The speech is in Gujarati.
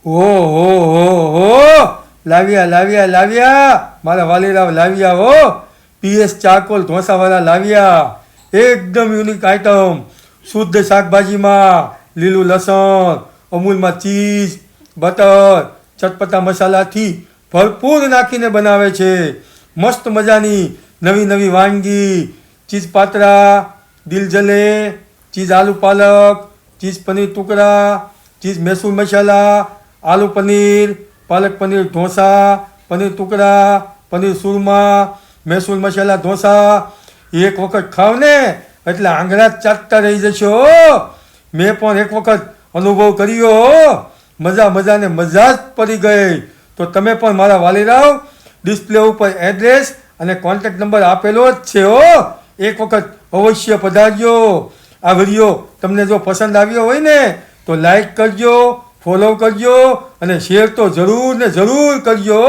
ઓહો લાવ્યા લાવ્યા લાવ્યા મારા વાલીરાવ લાવ્યા હો. પીએસ ચારકોલ ઢોસાવાળા લાવ્યા. એકદમ યુનિક આઈટમ. શુદ્ધ શાકભાજીમાં લીલું લસણ, અમૂલમાં ચીઝ, બટર, ચટપટા મસાલાથી ભરપૂર નાખીને બનાવે છે. મસ્ત મજાની નવી નવી વાનગી. ચીઝ પાતરા, દિલ જલે, ચીઝ આલુ પાલક, ચીઝ પનીર ટુકડા, ચીઝ મૈસૂર મસાલા, આલુ પનીર, પાલક પનીર ઢોસા, પનીર ટુકડા, પનીર સુરમા, મૈસૂર મસાલા ઢોસા. એક વખત ખાવ ને એટલે આંગળા જ ચાટતા રહી જશો. મેં પણ એક વખત અનુભવ કર્યો. મજા મજાને મજા જ પડી ગઈ. તો તમે પણ મારા વાલીરાવ ડિસ્પ્લે ઉપર એડ્રેસ અને કોન્ટેક્ટ નંબર આપેલો જ છે હો. એક વખત અવશ્ય પધારજો. આ વિડીયો તમને જો પસંદ આવ્યો હોય ને તો લાઈક કરજો, ફોલો કરજો અને શેર તો જરૂર ને જરૂર કરજો.